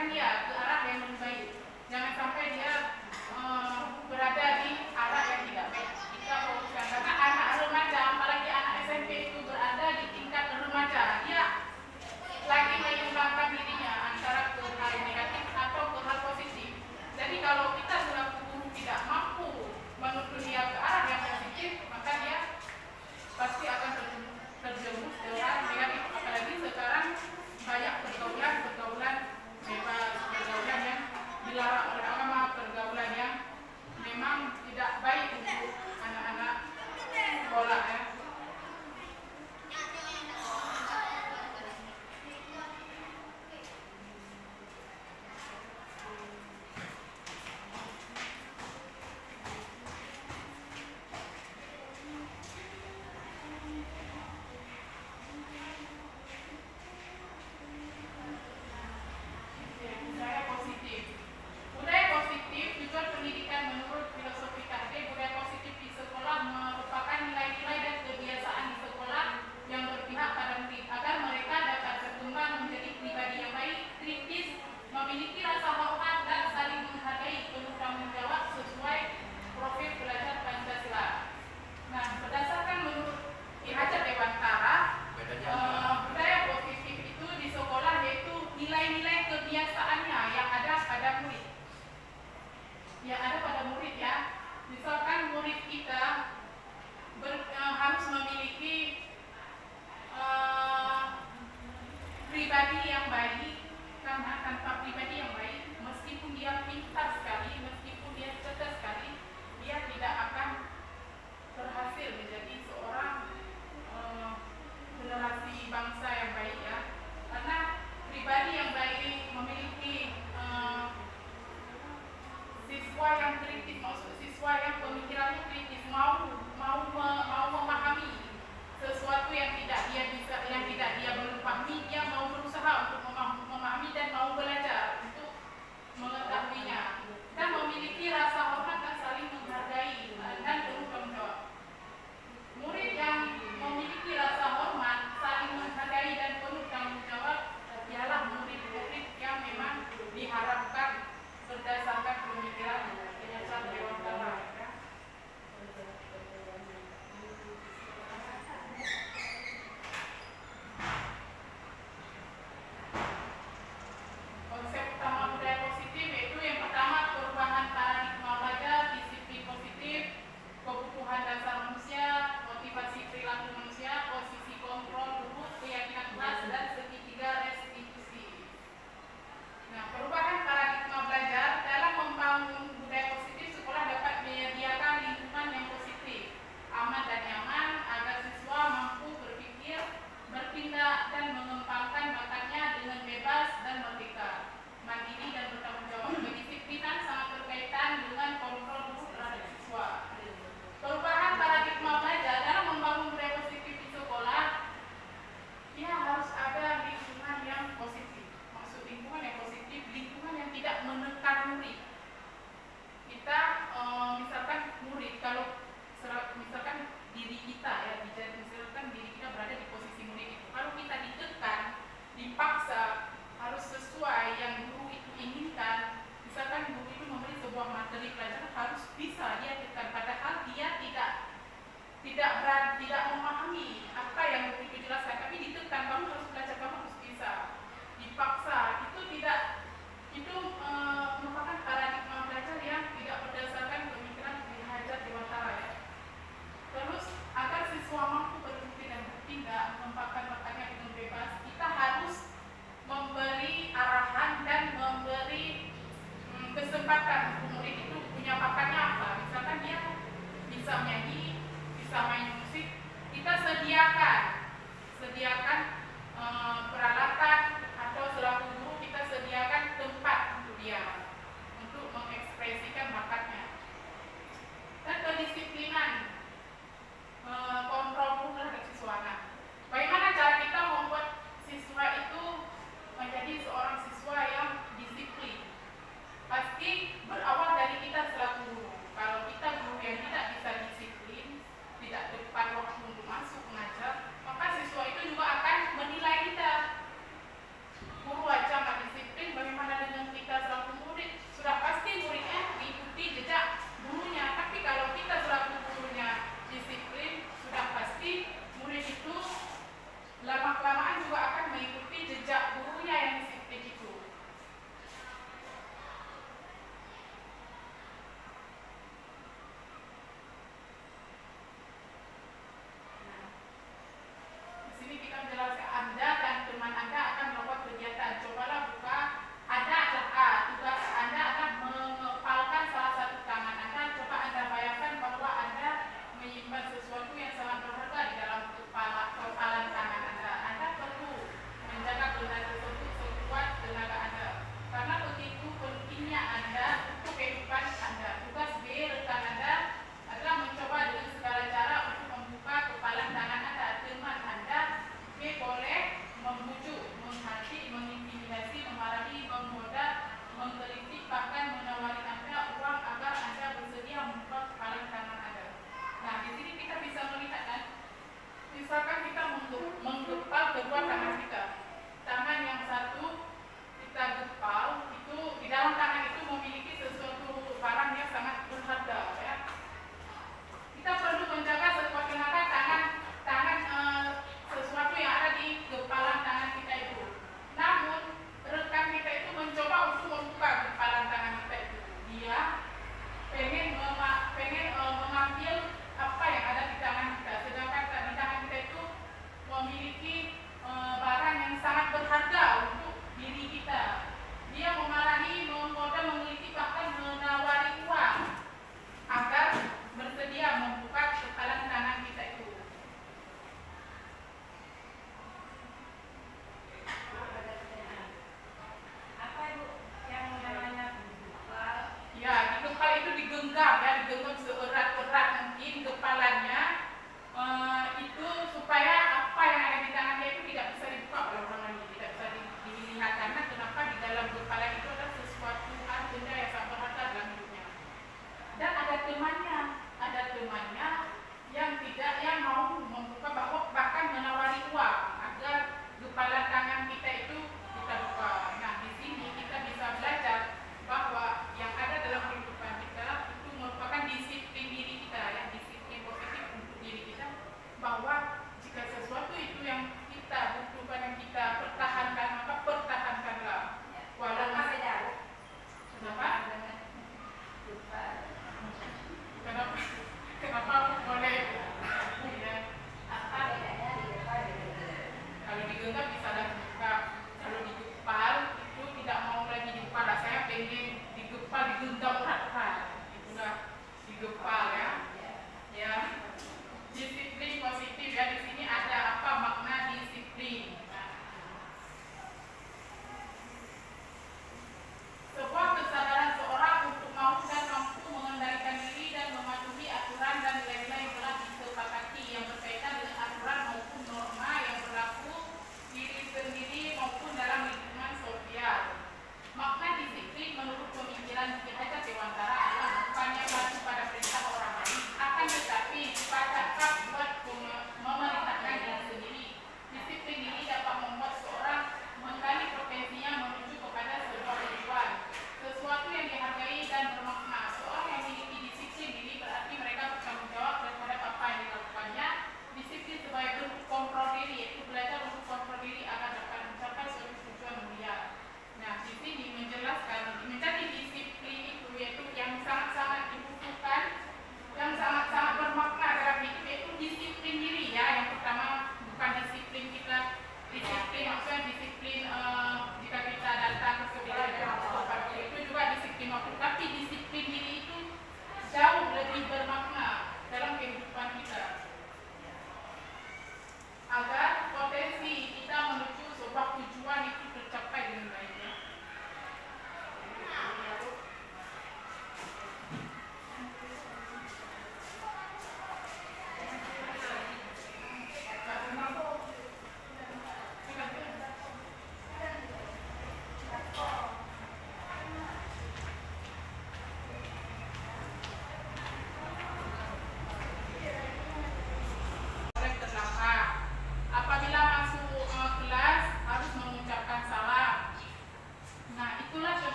mengarahkan dia ke arah yang lebih baik. Jangan sampai dia berada di arah yang tidak baik. Kita fokuskan, karena anak remaja, apalagi anak SMP itu berada di tingkat remaja, dia lagi menyumbangkan dirinya antara ke hal negatif atau ke hal positif. Jadi kalau kita selaku guru tidak mampu menuntun dia ke arah yang positif, maka dia pasti akan terjerumus ke arah negatif. Apalagi sekarang banyak pergaulan bebas, pergaulan yang dilarang oleh agama, pergaulan yang memang tidak baik untuk anak-anak sekolah ya. Budaya positif, tujuan pendidikan menurut filosofi KD, budaya positif di sekolah merupakan nilai-nilai dan kebiasaan di sekolah yang berpihak pada murid agar mereka dapat berkembang menjadi pribadi yang baik, kritis, memiliki rasa hormat dan saling menghargai, penuh tanggung jawab sesuai profil belajar Pancasila. Nah, berdasarkan menurut Ki Hajar Dewantara, budaya positif itu di sekolah yaitu nilai-nilai kebiasaannya yang ada pada murid. Ya. Misalkan murid kita harus memiliki pribadi yang baik, karena tanpa pribadi yang baik, meskipun dia pintar sekali, meskipun dia cerdas sekali, dia tidak akan berhasil menjadi seorang generasi bangsa yang baik ya. Karena pribadi yang baik memiliki siswa yang kritis, maksud siswa yang pemikirannya kritis, mau memahami sesuatu yang tidak dia belum pahami, dia mau berusaha untuk memahami dan mau belajar untuk mengetahuinya. Dan memiliki rasa hormat dan saling menghargai dan penuh tanggung jawab. Murid yang memiliki rasa hormat, saling menghargai dan penuh tanggung jawab ialah murid-murid yang memang diharapkan berdasarkan pemikiran Hajar Dewantara. Konsep utama budaya positif yaitu yang pertama perubahan paradigma belajar, disiplin positif, kebutuhan dasar manusia, motivasi perilaku manusia, posisi kontrol guru, keyakinan kelas, dan segitiga restitusi. Nah, perubahan paradigma belajar dalam membangun budaya positif, sekolah dapat menyediakan lingkungan yang positif, aman dan nyaman agar siswa mampu berpikir, bertindak, dan mengembangkan bakatnya dengan bebas dan merdeka, mandiri dan bertanggung jawab. Kedisiplinan sangat berkaitan dengan kontrol guru terhadap siswa. Perubahan paradigma belajar dalam membangun budaya positif di sekolah, dia harus ada lingkungan yang positif. Maksud lingkungan yang positif, lingkungan yang tidak menekan murid. Kita misalkan murid, kalau misalkan diri kita ya, misalkan diri kita berada di posisi murid itu, kalau kita ditekan, dipaksa harus sesuai yang guru itu inginkan. Misalkan guru itu memberi sebuah materi pelajaran, harus bisa dia tekan, padahal dia tidak memahami apa yang guru itu jelaskan, tapi ditekan, kamu harus belajar, kamu harus bisa, dipaksa. Itu merupakan paradigma belajar yang tidak berdasarkan pemikiran Ki Hajar Dewantara ya. Terus agar siswa mampu berpikir dan bertindak, mengembangkan bakatnya dengan bebas, kita harus memberi arahan dan memberi kesempatan untuk murid itu punya bakatnya apa. Misalkan dia bisa menyanyi, bisa main musik, kita sediakan peralatan, atau selaku guru kita sediakan tempat untuk dia untuk mengekspresikan bakatnya. Dan kedisiplinan, kontrol guru terhadap siswa. Nah, bagaimana cara kita membuat siswa itu menjadi seorang siswa yang disiplin? Pasti berawal dari kita selaku guru. Kalau kita guru yang tidak bisa disiplin,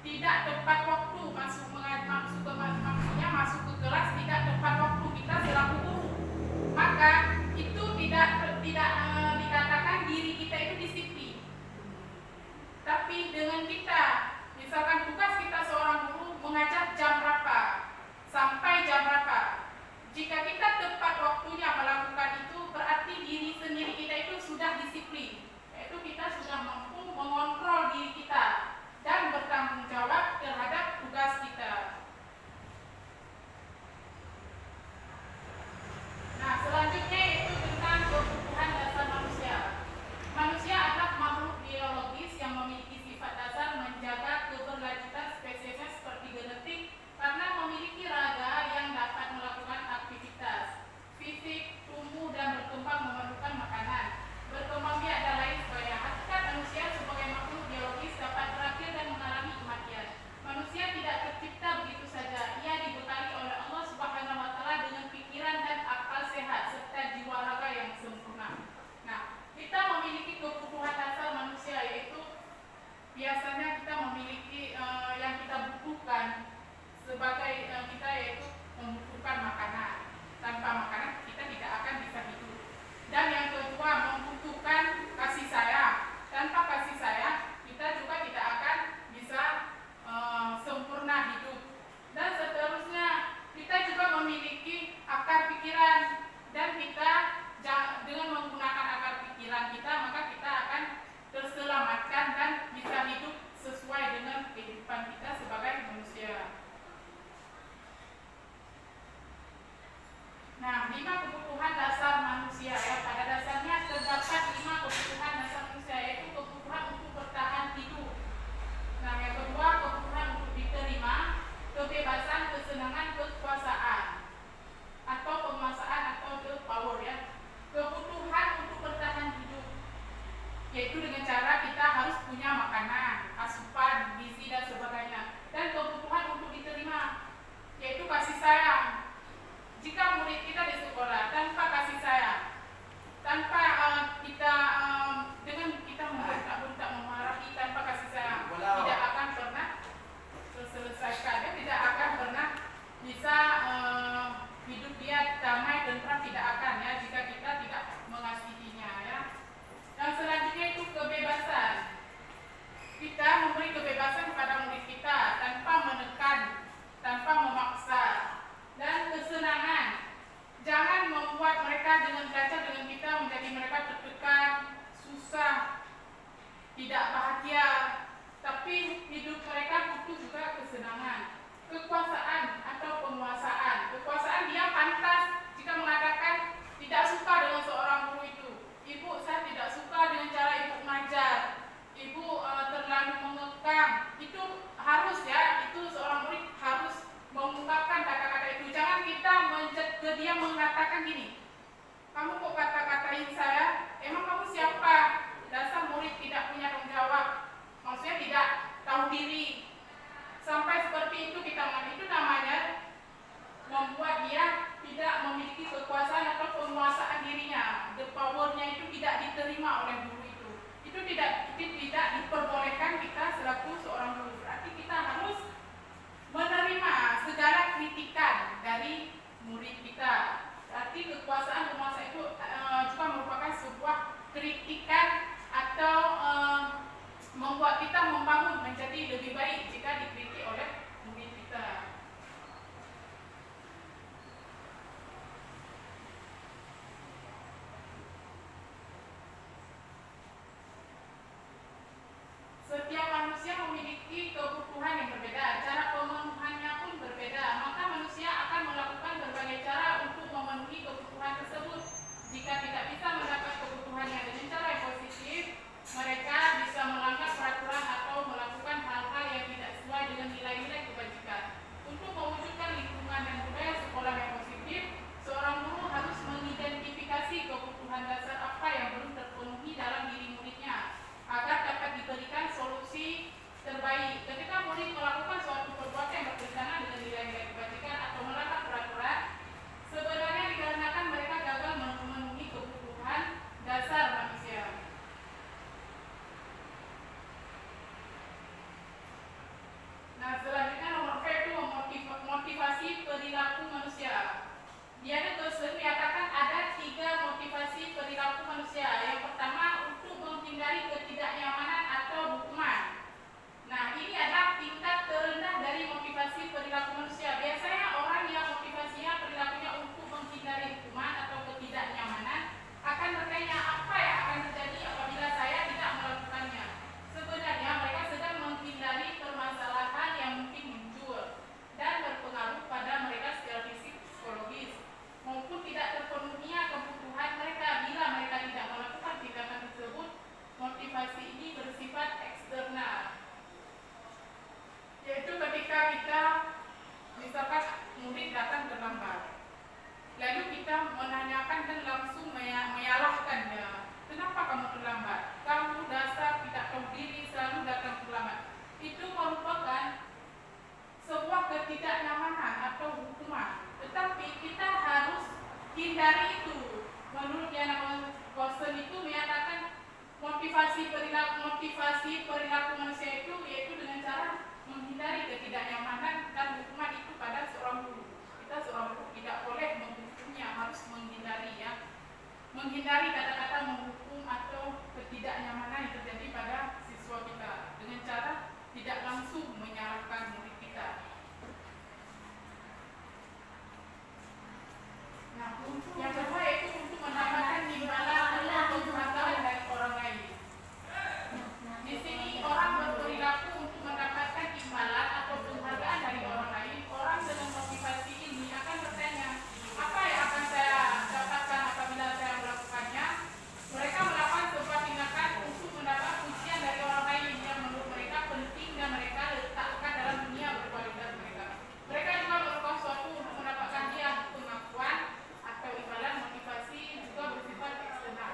tidak tepat waktu masuk ke kelas tidak tepat waktu kita selaku guru, maka itu tidak dikatakan diri kita itu disiplin. Tapi dengan kita, misalkan tugas kita seorang guru mengajar jam berapa sampai jam berapa, jika kita tepat waktunya melakukan itu, berarti diri sendiri kita itu sudah disiplin, yaitu kita sudah mampu mengontrol diri kita dan bertanggung jawab terhadap tugas kita. Nah, selanjutnya itu tentang kebutuhan dasar manusia. Manusia adalah makhluk biologis yang memiliki sifat dasar menjaga keberlanjutan spesiesnya seperti genetik karena memiliki raga yang dapat melakukan aktivitas fisik, tumbuh dan berkembang memerlukan makanan. Berkembang biak dan lain sebagainya. Hakikat manusia sebagai makhluk biologis dapat berakhir dan mengalami kematian. Manusia tidak tercipta begitu saja. Ia dibekali oleh Allah Subhanahu wa taala dengan pikiran dan akal sehat serta jiwa raga yang sempurna. Nah, kita memiliki kebutuhan dasar manusia, yaitu biasanya kita memiliki yang kita butuhkan sebagai kita, yaitu membutuhkan makanan. Tanpa makanan kita tidak akan bisa hidup. Dan yang kedua, membutuhkan kasih sayang. Tanpa kasih sayang kita juga tidak akan bisa sempurna hidup. Dan seterusnya, kita juga memiliki akar pikiran, dan kita dengan menggunakan akar pikiran kita, maka kita akan terselamatkan dan bisa hidup sesuai dengan kehidupan kita sebagai manusia. Nah, 5 kebutuhan dasar manusia ya. Pada dasarnya terdapat 5 kebutuhan dasar manusia, yaitu kebutuhan untuk bertahan hidup. Nah, yang kedua, kebutuhan untuk diterima, kebebasan, kesenangan, kekuasaan atau penguasaan atau the power ya. Kebutuhan untuk bertahan hidup, yaitu dengan cara kita harus punya makanan, asupan, gizi dan sebagainya. Dan kebutuhan untuk diterima, yaitu kasih sayang. Jika murid kita di sekolah tanpa kasih sayang, tanpa dengan kita membentak-bentak, memarahi tanpa kasih sayang, tidak akan pernah terselesaikan. Dia tidak akan pernah bisa hidup dia damai, tentram, tidak akan ya, jika kita tidak mengasihinya ya. Dan selanjutnya itu kebebasan. Kita memberi kebebasan kepada murid kita tanpa menekan, tanpa memaksa. Dan kesenangan, jangan membuat mereka dengan belajar dengan kita menjadi mereka tertekan, susah, tidak bahagia, tapi hidup mereka butuh juga kesenangan. Kekuasaan atau penguasaan. Kekuasaan, dia pantas jika mengatakan tidak suka dengan seorang guru itu. Ibu, saya tidak suka dengan cara ibu mengajar. Ibu terlalu mengekang. Itu harus ya, itu seorang murid harus mengungkapkan kata-kata itu. Jangan kita ke dia mengatakan gini, kamu kok kata-katain saya, emang kamu siapa? Dasar murid tidak punya tanggung jawab, maksudnya tidak tahu diri. Sampai seperti itu kita mengatakan, itu namanya membuat dia tidak memiliki kekuasaan atau penguasaan dirinya. The powernya itu tidak diterima oleh guru itu. Itu tidak diperbolehkan kita selaku seorang guru. Berarti kita harus menerima segala kritikan dari murid kita. Berarti kekuasaan penguasa itu juga merupakan sebuah kritikan atau membuat kita membangun menjadi lebih baik jika dikritik oleh murid kita. Setiap manusia memiliki kebutuhan yang berbeda, cara pemenuhannya pun berbeda, maka manusia akan melakukan berbagai cara untuk memenuhi kebutuhan tersebut. Jika tidak bisa mendapat kebutuhannya dengan cara yang positif, mereka bisa melanggar peraturan atau melakukan hal-hal yang tidak sesuai dengan motivasi perilaku manusia itu yaitu dengan cara menghindari ketidaknyamanan dan hukuman itu pada seorang guru. Kita seorang guru tidak boleh menghukumnya, harus menghindari ya. Menghindari kata-kata menghukum atau ketidaknyamanan yang terjadi pada siswa kita dengan cara tidak langsung menyalahkan murid kita. Nah, yang kedua yaitu untuk mendapatkan imbalan atau penghargaan dari orang lain. Di sini orang berperilaku untuk mendapatkan imbalan atau penghargaan dari orang lain. Orang dengan motivasi ini akan bertanya, apa yang akan saya dapatkan apabila saya melakukannya? Mereka melakukan sebuah tindakan untuk mendapat pujian dari orang lain yang menurut mereka penting dan mereka letakkan dalam dunia berkualitas mereka. Mereka juga melakukan sesuatu untuk mendapatkan hadiah, pengakuan atau imbalan. Motivasi juga bersifat eksternal.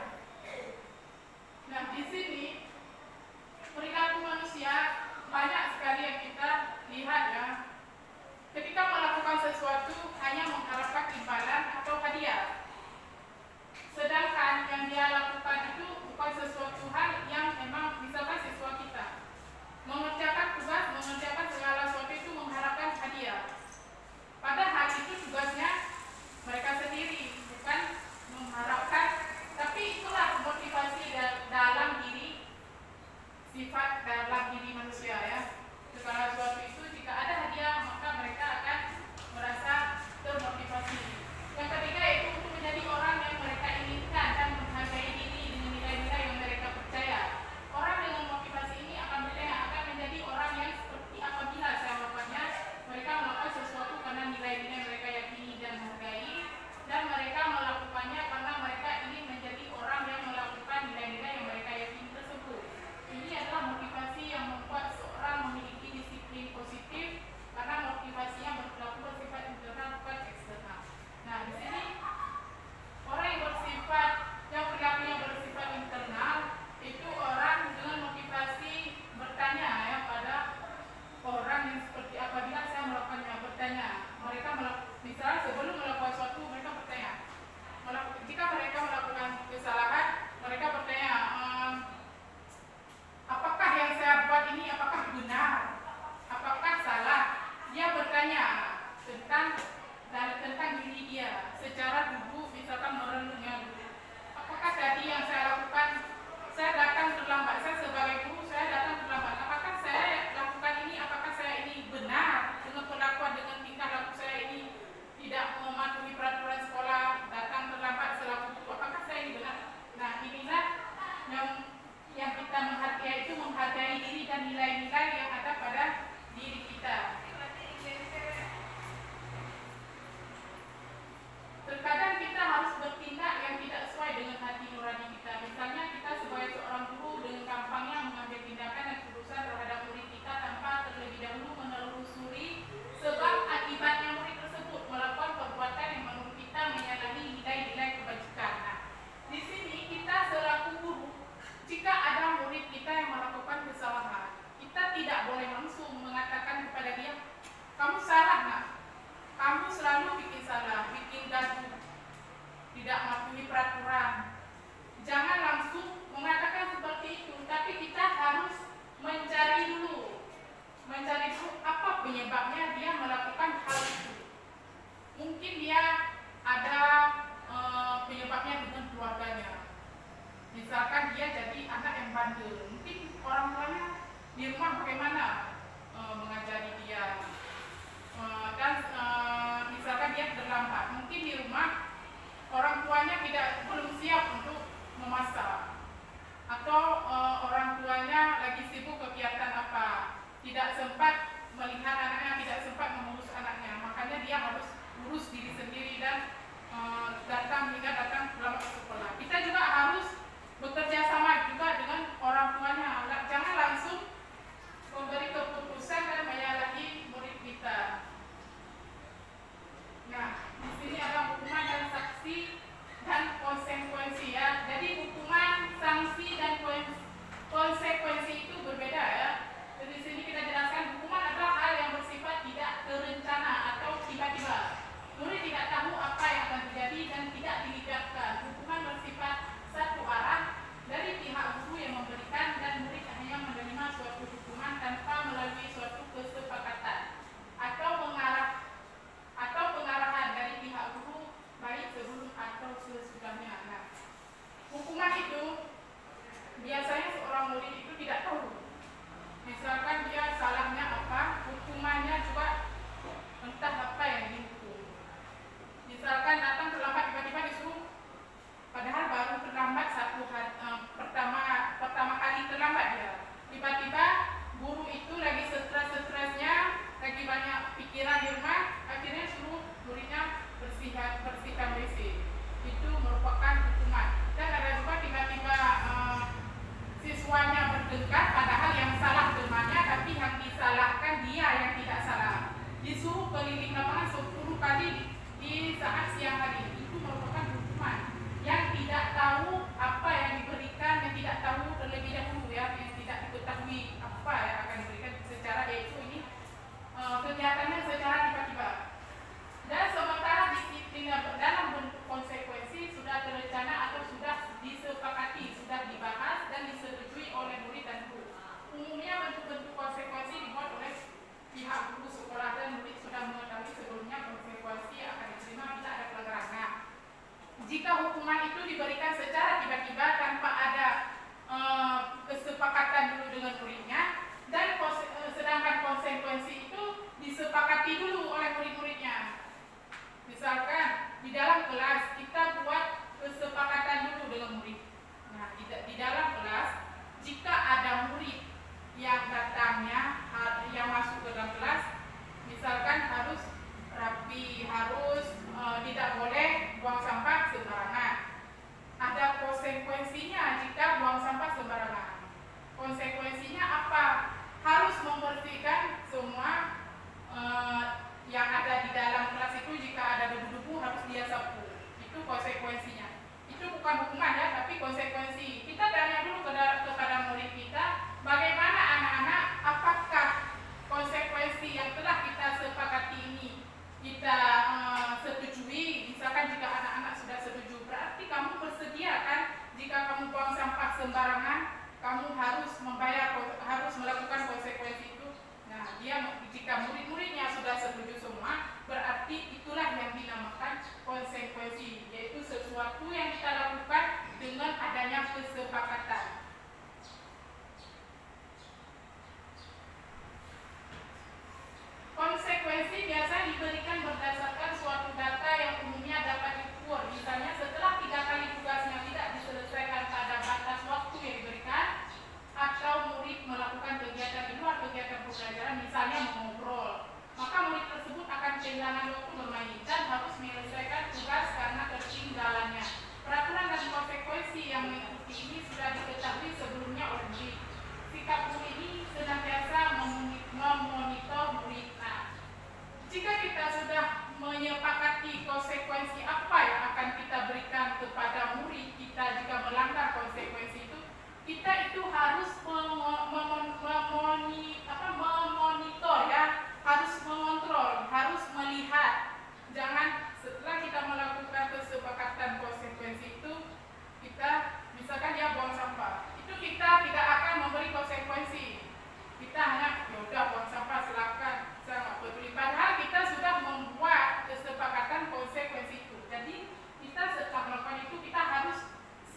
Nah, di sini perilaku manusia banyak sekali yang kita lihat ya. Ketika melakukan sesuatu hanya mengharapkan imbalan atau hadiah. Sedangkan yang dia lakukan itu bukan sesuatu hal yang memang misalkan siswa kita mengerjakan tugas, mengerjakan segala sesuatu itu mengharapkan hadiah. Padahal itu tugasnya mereka sendiri, bukan mengharapkan. Tapi itulah motivasi dalam diri, sifat dalam diri manusia ya. Segala sesuatu itu jika ada hadiah maka mereka akan merasa termotivasi. Yang ketiga yaitu untuk menjadi orang yang mereka inginkan dan menghargai diri dengan nilai-nilai yang mereka percaya. Orang dengan motivasi ini akan bertanya, akan menjadi orang yang seperti apabila saya melakukannya. Mereka melakukan sesuatu karena nilai-nilai mereka yakini dan hargai, dan mereka melakukannya karena mereka ingin menjadi orang yang melakukan nilai-nilai yang mereka yakini tersebut. Ini adalah motivasi yang membuat seorang memiliki disiplin positif karena motivasinya berperilaku bersifat internal bukan eksternal. Nah, di sini orang yang perilakunya bersifat internal itu orang dengan motivasi bertanya ya pada orang yang seperti apabila saya melakukannya, bertanya. Mereka misalnya sebelum melakukan sesuatu mereka bertanya. Jika mereka melakukan kesalahan, mereka bertanya, apakah yang saya buat ini apakah benar? Apakah salah? Dia bertanya tentang diri dia secara duduk, misalkan merenungnya dulu. Apakah tadi yang saya lakukan, saya datang terlambat, saya sebagai guru saya datang terlambat. Apakah saya lakukan ini, apakah saya ini benar dengan perlakuan, dengan tingkah laku saya ini tidak mematuhi peraturan sekolah, datang terlambat selaku guru, apakah saya ini benar? Nah, inilah yang kita menghargai, itu menghargai diri dan nilai-nilai yang ada pada diri kita. Terkadang kita harus bertindak yang tidak sesuai dengan hati nurani kita. Misalnya kita sebagai seorang guru dengan gampangnya mengambil tindakan dan keputusan terhadap murid kita tanpa terlebih dahulu menelusuri sebab akibatnya murid tersebut melakukan perbuatan yang menurut kita menyalahi nilai-nilai kebajikan. Nah, di sini kita selaku guru, jika ada murid kita yang melakukan kesalahan, kita tidak boleh langsung mengatakan kepada dia, kamu salah nak, kamu selalu bikin salah, bikin gaduh, tidak mematuhi peraturan. Jangan langsung mengatakan seperti itu, tapi kita harus mencari dulu apa penyebabnya dia melakukan hal itu. Mungkin dia ada penyebabnya dengan keluarganya. Misalkan dia jadi anak yang bandel, mungkin orang tuanya di rumah bagaimana mengajari dia, dan misalkan dia terlambat, mungkin di rumah orang tuanya belum siap untuk memasak, atau orang tuanya lagi sibuk kegiatan apa, tidak sempat melihat anaknya, tidak sempat mengurus anaknya, makanya dia harus urus diri sendiri dan datang terlambat ke sekolah. Kita juga harus bekerja sama juga dengan orang tuanya. Jangan langsung memberi keputusan dan menyalahi murid kita. Nah, di sini ada hukuman dan sanksi dan konsekuensi ya. Jadi hukuman, sanksi dan konsekuensi itu berbeda ya. Jadi di sini kita jelaskan hukuman adalah hal yang bersifat tidak terencana atau tiba-tiba. Murid tidak tahu apa yang akan terjadi dan tidak dilibatkan. Hukuman bersifat satu arah dari pihak guru yang memberikan dan murid jika hukuman itu diberikan secara tiba-tiba tanpa ada kesepakatan dulu dengan muridnya, dan sedangkan konsekuensi itu disepakati dulu oleh murid-muridnya. Misalkan di dalam kelas kita buat kesepakatan dulu dengan murid. Nah, di dalam kelas jika ada murid yang datangnya yang masuk ke dalam kelas, misalkan harus rapi, harus tidak boleh buang sampah sembarangan. Ada konsekuensinya jika buang sampah sembarangan. Konsekuensinya apa? Harus membersihkan semua yang ada di dalam kelas itu. Jika ada debu-debu harus dia sapu. Itu konsekuensinya. Itu bukan hukuman ya, tapi konsekuensi. Kita tanya dulu kepada murid kita, bagaimana anak-anak, apakah konsekuensi yang telah kita sepakati ini kita setujui? Misalkan jika anak-anak sudah setuju, berarti kamu bersedia kan? Jika kamu buang sampah sembarangan, kamu harus harus melakukan konsekuensi itu. Nah, jika murid-muridnya sudah setuju semua, berarti itulah yang dinamakan konsekuensi, yaitu sesuatu yang kita lakukan dengan adanya kesepakatan. Konsekuensi biasa diberikan berdasarkan suatu data yang umumnya dapat diukur. Misalnya setelah 3 kali tugasnya tidak diselesaikan pada batas waktu yang diberikan, atau murid melakukan kegiatan di luar kegiatan pembelajaran, misalnya mengobrol, maka murid tersebut akan kehilangan waktu bermain dan harus menyelesaikan tugas karena ketinggalannya. Peraturan dan konsekuensi yang mengikuti ini sudah diketahui sebelumnya oleh murid. Sikap murid ini senantiasa memonitor murid. Nah, jika kita sudah menyepakati konsekuensi apa yang akan kita berikan kepada murid kita jika melanggar konsekuensi itu, kita itu harus memonitor ya, harus mengontrol, harus melihat. Jangan setelah kita melakukan kesepakatan konsekuensi itu, kita misalkan dia buang sampah, itu kita tidak akan memberi konsekuensi. Kita hanya yaudah buang sampah silakan, saya nggak peduli. Padahal kita sudah membuat kesepakatan konsekuensi itu. Jadi kita setelah melakukan itu, kita harus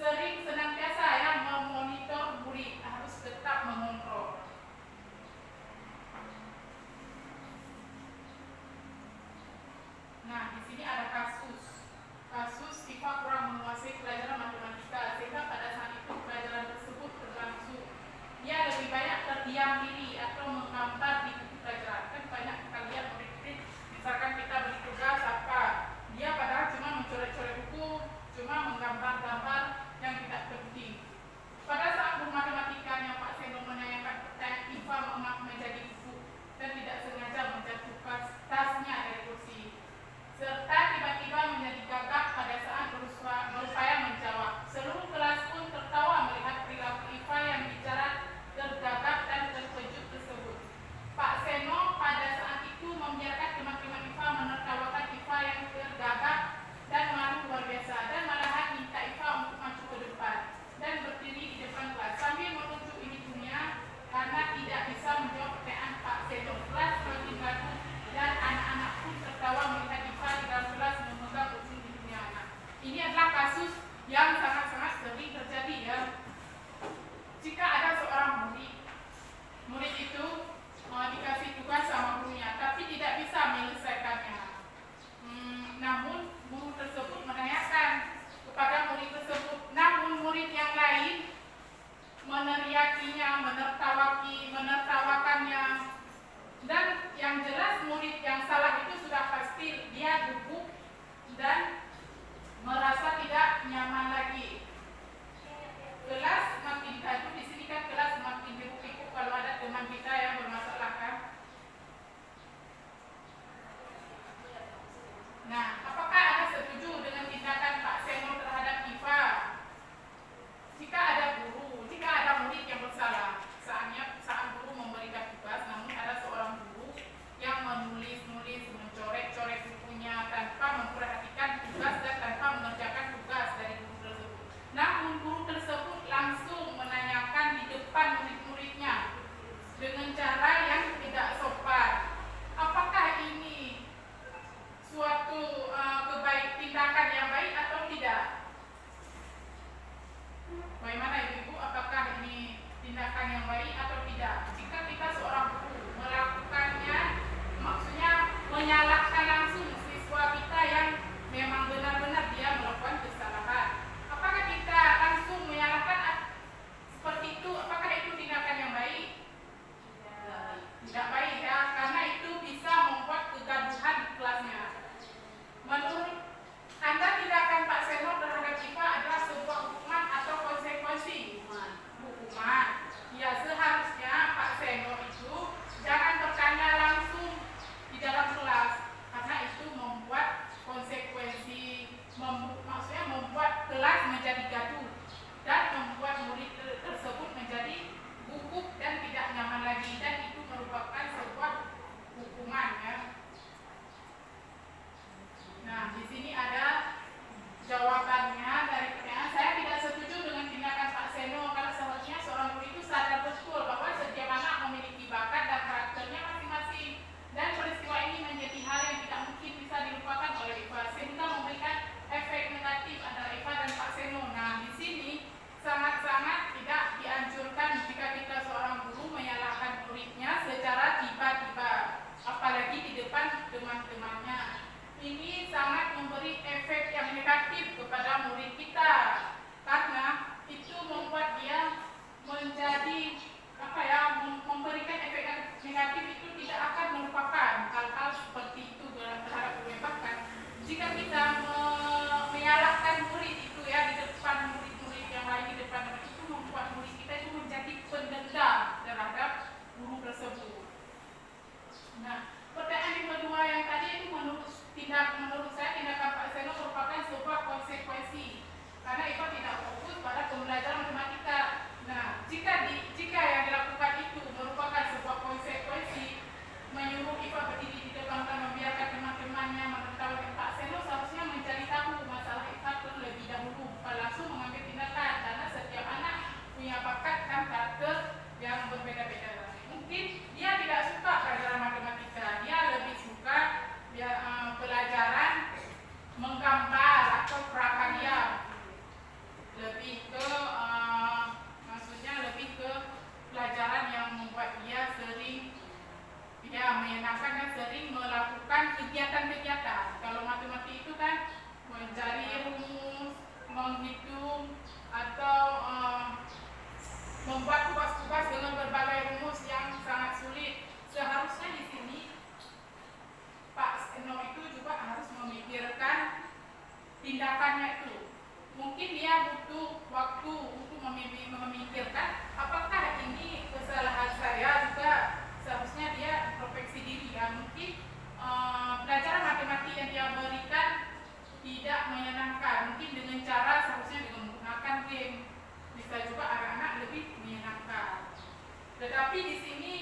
senantiasa ya memonitor murid, harus tetap mengontrol. Nah, di sini ada kasus Siva kurang menguasai pelajaran matematika sehingga pada saat itu pelajaran tersebut berlangsung. Dia lebih banyak terdiam diri atau menggambar di buku pelajaran. Kan banyak kita lihat murid-murid, misalkan kita beri tugas apa, dia padahal cuma mencoret-coret buku, cuma menggambar-gambar yang tidak penting. Pada saat guru matematikanya Pak Seno menanyakan pertanyaan, Iva menjadi buku dan tidak sengaja menjatuhkan tasnya dari kursi, serta tiba-tiba menjadi gagap pada saat berupaya menjawab. Seluruh kelas pun tertawa melihat perilaku Iva yang bicara tergagap dan terkejut sering melakukan kegiatan-kegiatan. Kalau matematik itu kan mencari rumus, menghitung, atau membuat tugas-tugas dengan berbagai rumus yang sangat sulit. Seharusnya di sini Pak Seno itu juga harus memikirkan tindakannya itu. Mungkin dia butuh waktu untuk memikirkan apakah ini kesalahan saya juga. Seharusnya dia introspeksi diri ya. Mungkin pelajaran matematik yang dia berikan tidak menyenangkan. Mungkin dengan cara seharusnya dengan menggunakan game bisa juga anak-anak lebih menyenangkan. Tetapi di sini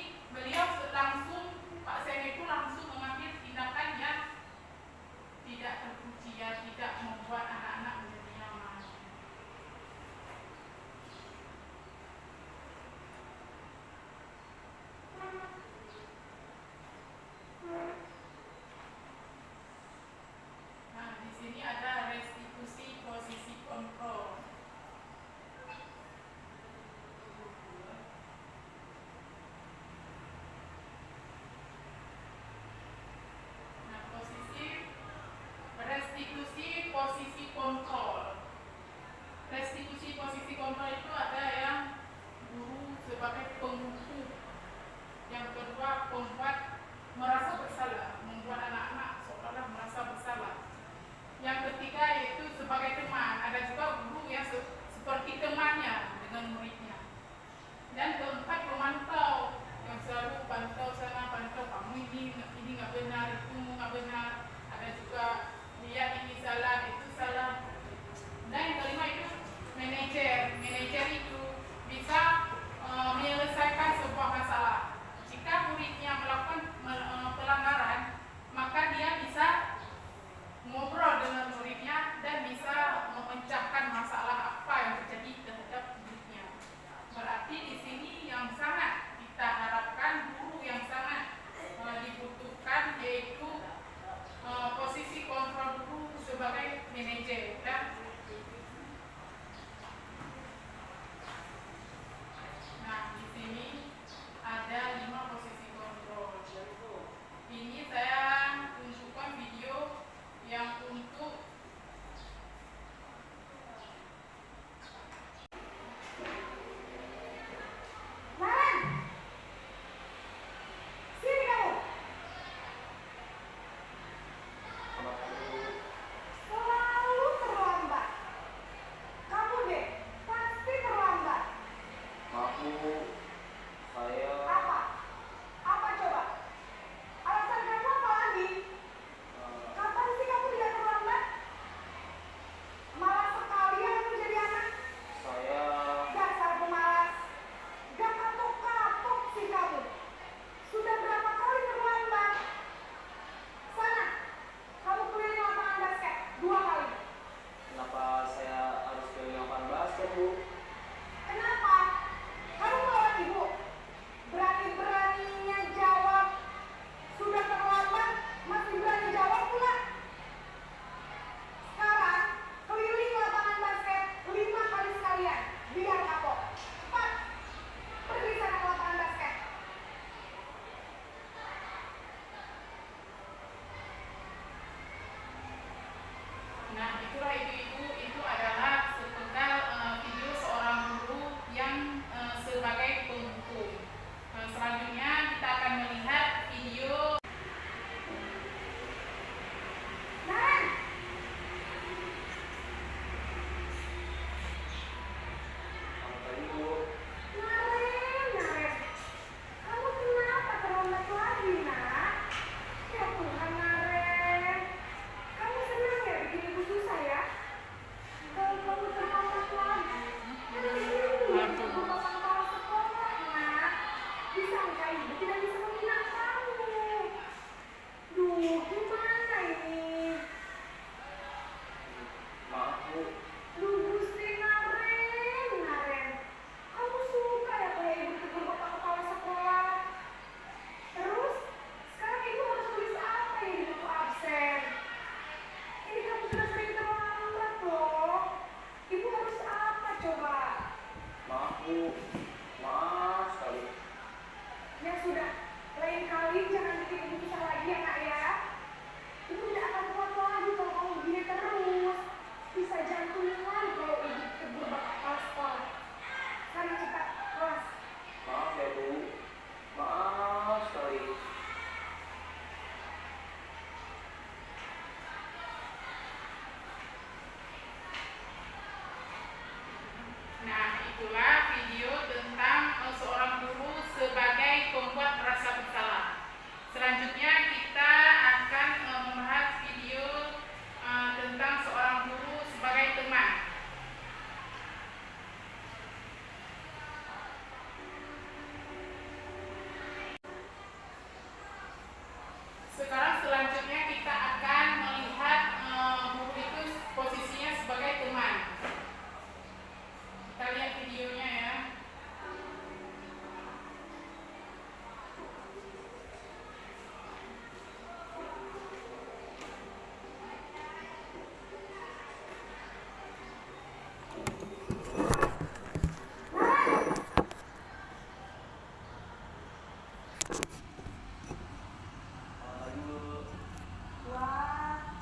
Wah,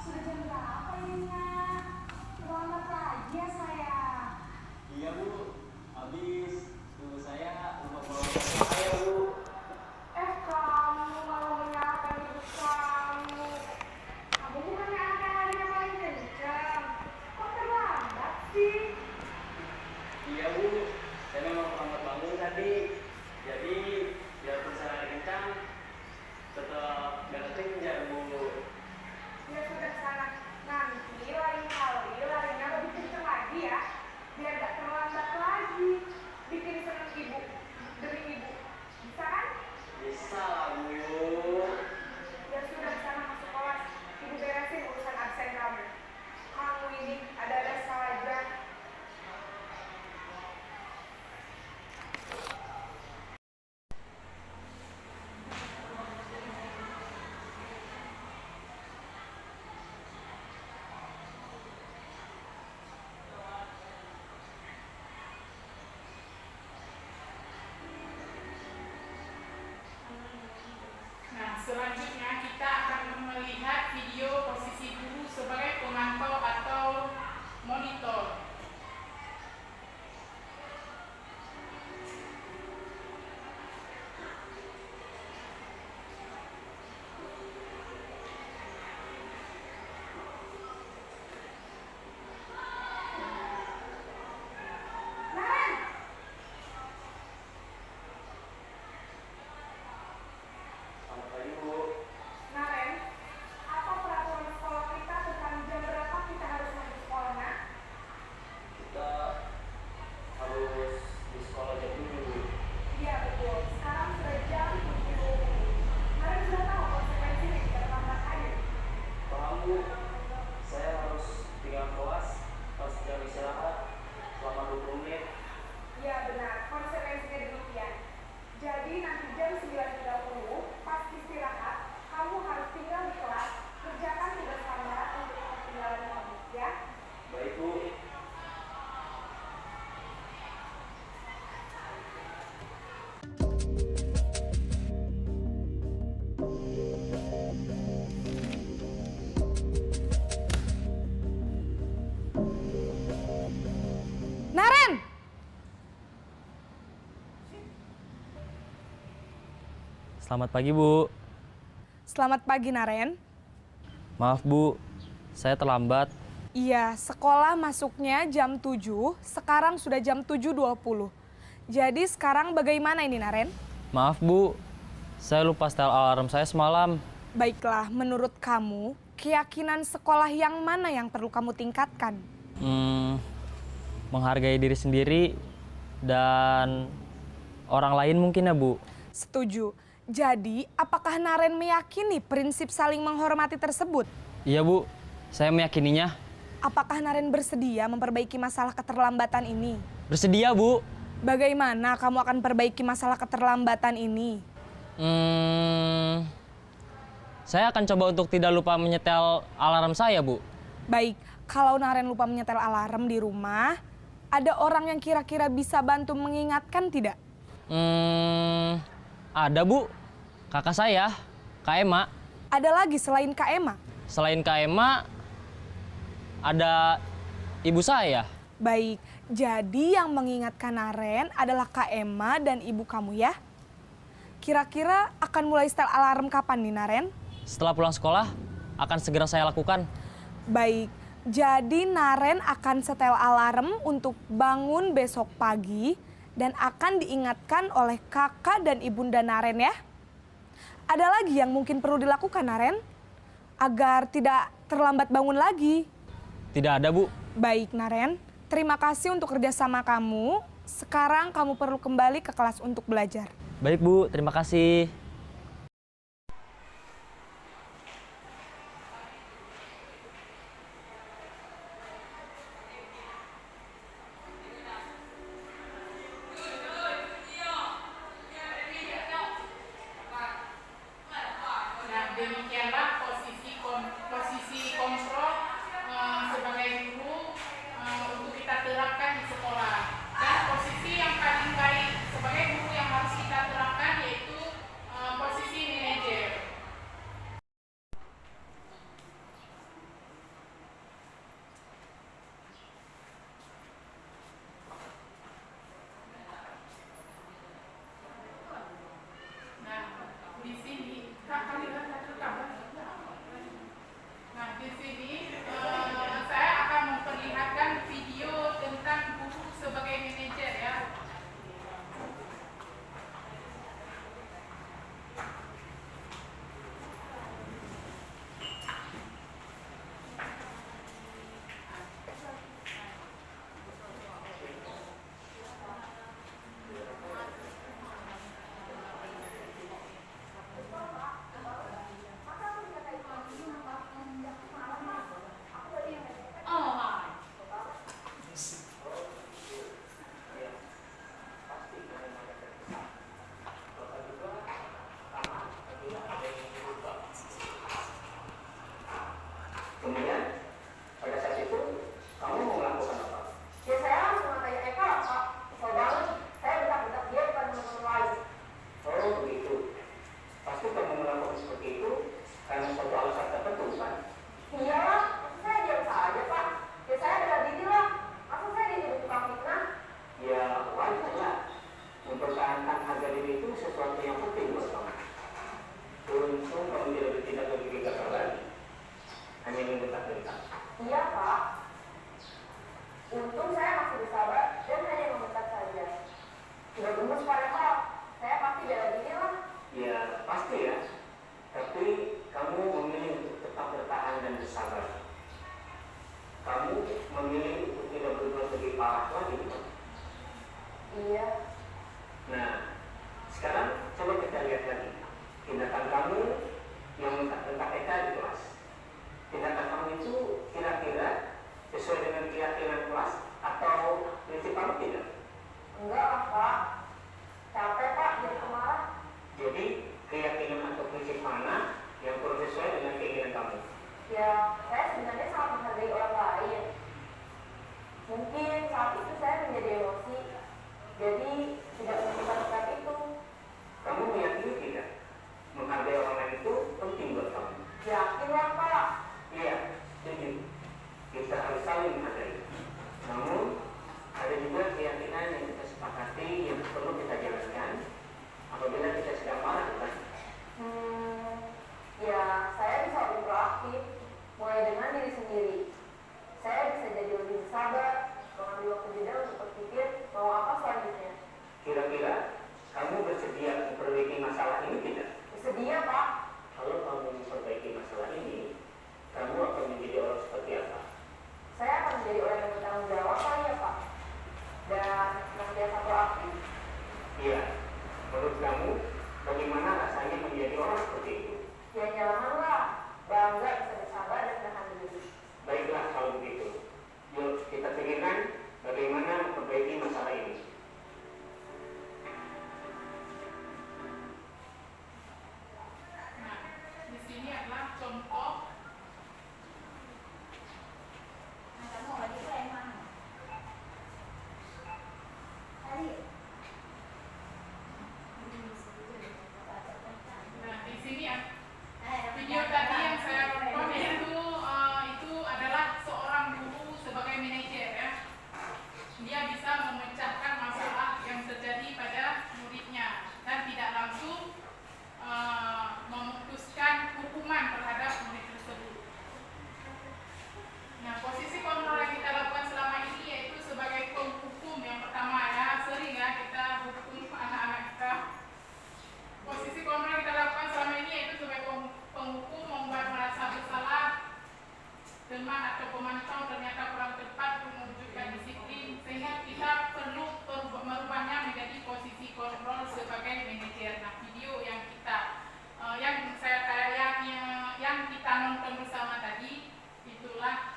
sudah jam berapa ini, Nak? Terlambat lagi ya saya. Iya Bu, habis tunggu saya lupa bawa motor saya Bu. Kamu malah menyalahkan ibu kamu. Kamu bukannya anak yang larinya paling kencang. Kok terlambat sih? Iya Bu, saya memang terlambat bangun tadi. Jadi biarpun saya lari kencang, tetap gak kekejar Bu. Ya sudah sana. Nanti lain kali larinya lebih kencang lagi ya. Biar gak terlambat lagi. Bikin seneng ibu. Demi ibu. Bisa kan? Bisa lah Bu. Ya sudah sana masuk kelas. Ibu beresin urusan absen kamu. Kamu ini ada-ada saja. Nah, selanjutnya kita akan melihat video posisi guru sebagai pemantau atau monitor. Naren! Selamat pagi Bu. Naren, apa peraturan sekolah kita tentang jam berapa kita harus masuk sekolah, Nak? Kita harus di sekolah jam 7 Bu. Iya betul, sekarang sudah jam 7. Naren sudah tahu konsekuensinya jika terlambat aja. Paham Bu, saya harus tinggal kelas pas jam istirahat selama 20 menit. Iya benar, konsekuensinya demikian. Jadi nanti jam 9.30 pas istirahat, kamu harus tinggal di kelas, kerjakan tugas tambahan untuk ketinggalan kamu, ya? Baik Bu. Naren! Selamat pagi, Bu. Selamat pagi, Naren. Maaf, Bu. Saya terlambat. Iya, sekolah masuknya jam 7, sekarang sudah jam 7.20. Jadi sekarang bagaimana ini, Naren? Maaf, Bu. Saya lupa setel alarm saya semalam. Baiklah, menurut kamu, keyakinan sekolah yang mana yang perlu kamu tingkatkan? Menghargai diri sendiri dan orang lain mungkin ya, Bu. Setuju. Jadi, apakah Naren meyakini prinsip saling menghormati tersebut? Iya, Bu. Saya meyakininya. Apakah Naren bersedia memperbaiki masalah keterlambatan ini? Bersedia, Bu. Bagaimana kamu akan perbaiki masalah keterlambatan ini? Saya akan coba untuk tidak lupa menyetel alarm saya, Bu. Baik, kalau Naren lupa menyetel alarm di rumah, ada orang yang kira-kira bisa bantu mengingatkan tidak? Ada, Bu. Kakak saya, Kak Ema. Ada lagi selain Kak Ema? Selain Kak Ema, ada ibu saya. Baik, jadi yang mengingatkan Naren adalah Kak Ema dan ibu kamu ya? Kira-kira akan mulai setel alarm kapan nih, Naren? Setelah pulang sekolah, akan segera saya lakukan. Baik, jadi Naren akan setel alarm untuk bangun besok pagi dan akan diingatkan oleh kakak dan ibunda Naren ya. Ada lagi yang mungkin perlu dilakukan, Naren? Agar tidak terlambat bangun lagi. Tidak ada, Bu. Baik, Naren. Terima kasih untuk kerjasama kamu. Sekarang kamu perlu kembali ke kelas untuk belajar. Baik, Bu. Terima kasih. Nah, demikianlah posisi kontrol sebagai guru untuk kita terapkan di sekolah. Dan posisi yang paling baik sebagai guru yang harus kita terapkan yaitu Yakin lah Pak. Iya, setuju. Kita harus saling menghargai. Namun, ada juga keyakinan yang kita sepakati yang perlu kita jalankan apabila kita sedang marah, bukan? Ya saya bisa lebih proaktif, mulai dengan diri sendiri. Saya bisa jadi lebih bersabar, mengambil waktu jeda untuk berpikir mau apa selanjutnya. Kira-kira kamu bersedia memperbaiki masalah ini tidak? Bersedia Pak. Kalau kamu memperbaiki masalah ini, kamu akan menjadi orang seperti apa? Saya akan menjadi orang yang bertanggung jawab kali ya Pak. Dan senantiasa proaktif. Iya. Menurut kamu, bagaimana rasanya menjadi orang seperti itu? Ya nyaman lah, bangga bisa bersabar dan tahan diri. Baiklah kalau begitu. Yuk kita pikirkan bagaimana memperbaiki masalah ini. Nah, di sini adalah contoh. Nah, di sini ya, video tadi yang saya rekam itu adalah seorang guru sebagai manajer ya. Dia bisa memecahkan masalah yang terjadi pada muridnya dan tidak langsung memutuskan hukuman terhadap murid tersebut. Nah, posisi kontrol yang kita lakukan selama ini yaitu sebagai penghukum yang pertama ya. Sering ya kita hukum anak-anak kita. Posisi kontrol yang kita lakukan selama ini yaitu sebagai penghukum, membuat merasa bersalah, teman atau pemantau ternyata kurang tepat untuk mewujudkan disiplin, sehingga kita perlu merubahnya menjadi posisi kontrol sebagai manajer. Nah, video yang kita nonton bersama tadi itulah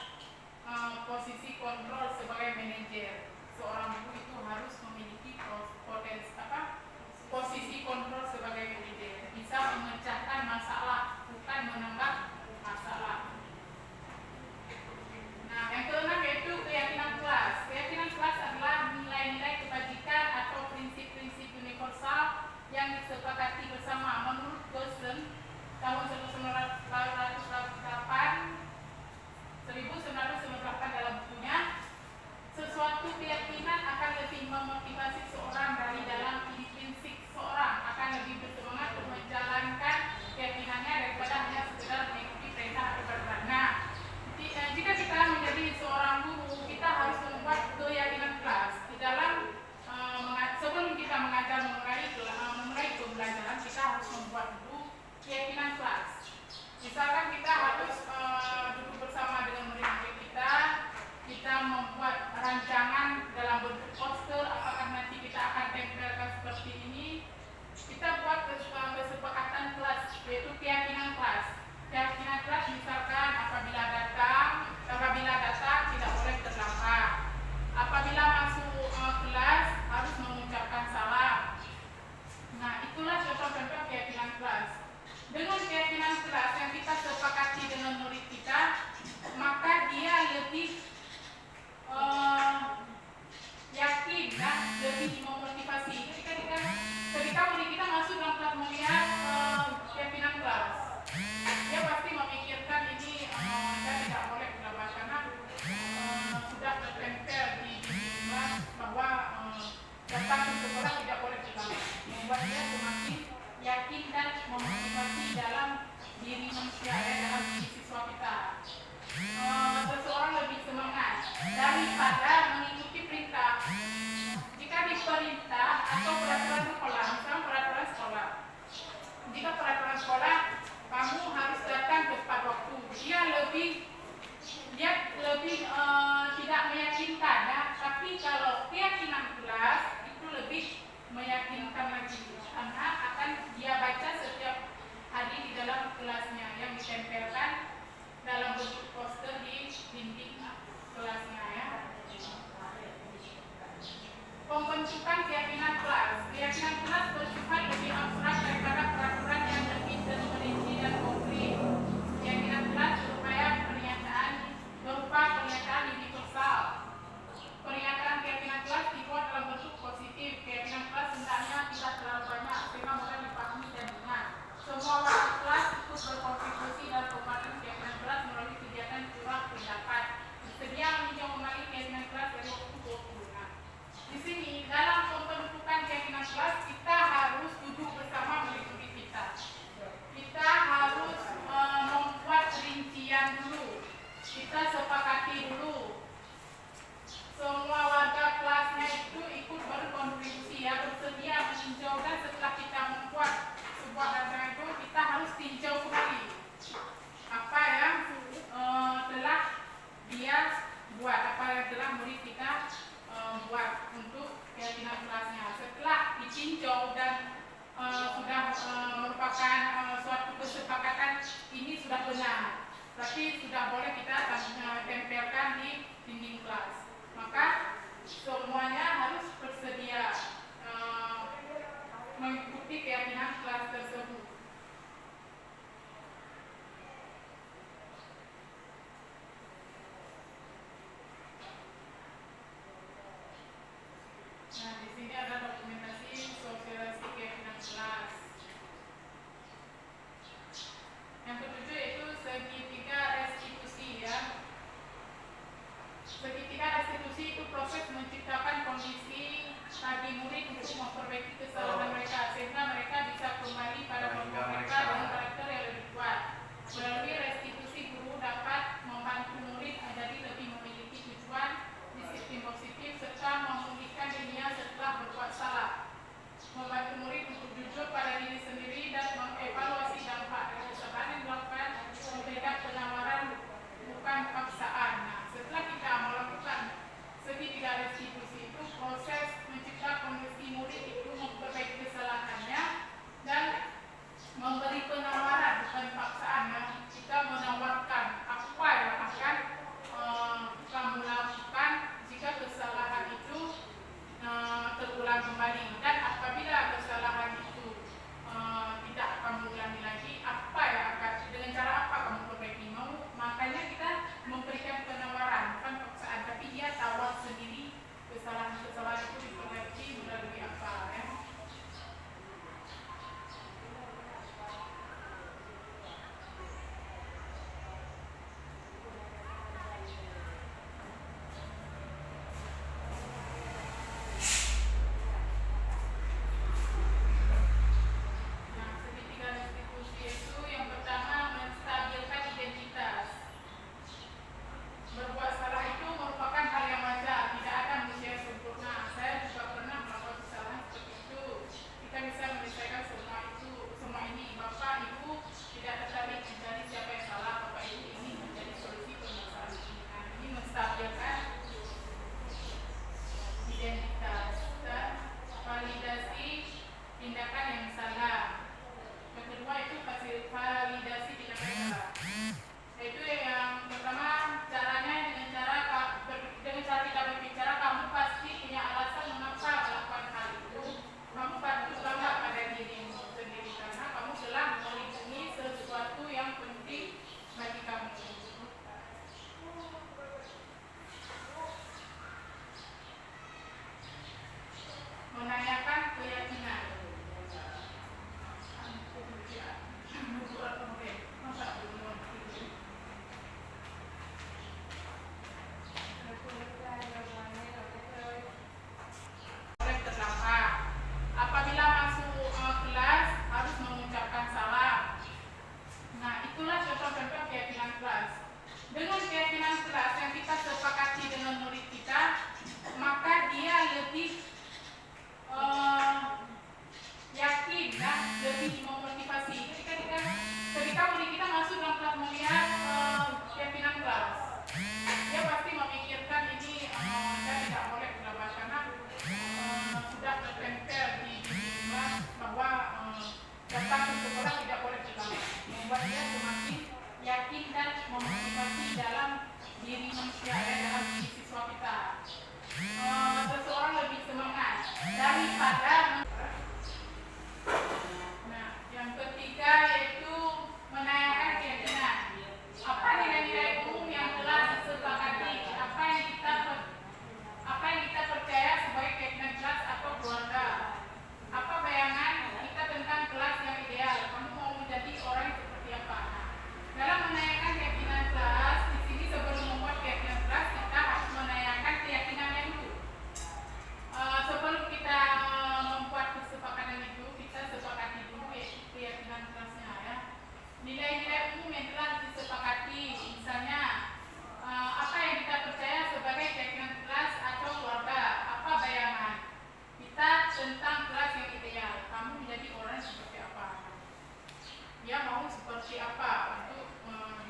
posisi kontrol sebagai manajer. Seorang guru itu harus memiliki posisi kontrol sebagai manajer, bisa memecahkan masalah, bukan menambah masalah. Nah, yang keenam yaitu keyakinan kelas. Keyakinan kelas adalah nilai-nilai kebajikan atau prinsip-prinsip universal yang disepakati bersama. Menurut Gosen tahun 1998 dalam bukunya, sesuatu keyakinan akan lebih memotivasi seorang dari dalam intrinsik seorang, akan lebih bersemangat untuk menjalankan keyakinannya daripada hanya sekedar mengikuti perintah atau peraturan. Nah, jika kita menjadi seorang guru, kita harus membuat keyakinan kelas. Di dalam sebelum kita mengajar memulai pembelajaran, kita harus membuat dulu keyakinan kelas. Misalkan kita harus duduk bersama dengan murid-murid kita membuat rancangan dalam bentuk poster, apakah nanti kita akan tempelkan seperti ini. Kita buat kesepakatan kelas, yaitu keyakinan kelas. Keyakinan kelas misalkan apabila datang tidak boleh terlambat. Apabila masuk kelas harus mengucapkan salam. Nah, itulah contoh-contoh keyakinan kelas. Dengan keyakinan kelas yang kita sepakati dengan murid kita, maka dia lebih yakin dan lebih memotivasi. Ketika murid kita masuk dalam kelas melihat keyakinan kelas, dia pasti memikirkan ini saya tidak boleh terlambat karena sudah tertempel di kelas bahwa datang ke sekolah tidak boleh terlambat. Membuat dia semakin yakin dan memotivasi dalam diri manusia ya, dalam diri siswa kita. Seseorang lebih semangat daripada mengikuti perintah. Jika diperintah atau peraturan sekolah, misalnya peraturan sekolah, jika peraturan sekolah kamu harus datang tepat waktu, dia lebih tidak meyakinkan ya. Tapi kalau keyakinan kelas itu lebih meyakinkan lagi, karena akan dia baca setiap hari di dalam kelasnya yang ditempelkan dalam bentuk poster di dinding kelasnya ya. Pembentukan keyakinan kelas. Keyakinan kelas bersifat lebih abstrak daripada peraturan yang lebih terperinci dan konkret. Keyakinan kelas berupa pernyataan universal. Pernyataan keyakinan kelas dibuat dalam bentuk positif. Keyakinan kelas hendaknya tidak terlalu banyak sehingga mudah dipahami dan diingat. Semua warga kelas ikut berkontribusi dalam harus tinjau kembali apa yang telah dia buat, apa yang telah murid kita buat untuk keyakinan kelasnya. Setelah ditinjau dan sudah merupakan suatu kesepakatan ini sudah benar, berarti sudah boleh kita tempelkan di dinding kelas. Maka semuanya harus bersedia mengikuti keyakinan kelas tersebut. Nah, di sini ada dokumentasi sosialisasi keyakinan kelas. Yang ketujuh yaitu segitiga restitusi ya. Segitiga restitusi itu proses menciptakan kondisi bagi murid untuk memperbaiki kesalahan mereka sehingga mereka bisa kembali pada kelompok mereka dengan karakter yang lebih kuat. Melalui restitusi, guru dapat membantu murid menjadi lebih memiliki tujuan, disiplin positif, serta memulihkan dirinya setelah berbuat salah. Membantu murid untuk jujur pada diri sendiri dan mengevaluasi dampak dari kesalahan yang dilakukan, memberikan penawaran bukan paksaan. Nah, setelah kita melakukan segitiga restitusi itu, proses mencipta kondisi murid itu memperbaiki kesalahannya dan memberi penawaran bukan paksaan. Nah, kita menawarkan apa yang akan kamu lakukan jika kesalahan itu terulang kembali, dan apabila kesalahan itu tidak kamu ulangi lagi, apa yang akan, dengan cara apa kamu perbaiki. Makanya kita memberikan penawaran bukan paksaan, tapi dia tawar sendiri kesalahan-kesalahan itu diperbaiki melalui apa ya. seperti apa untuk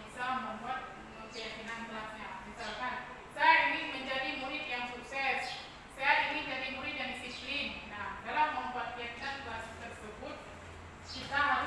bisa membuat keyakinan kelasnya. Misalkan, saya ingin menjadi murid yang sukses, saya ingin jadi murid yang disiplin. Nah, dalam membuat keyakinan kelas tersebut, kita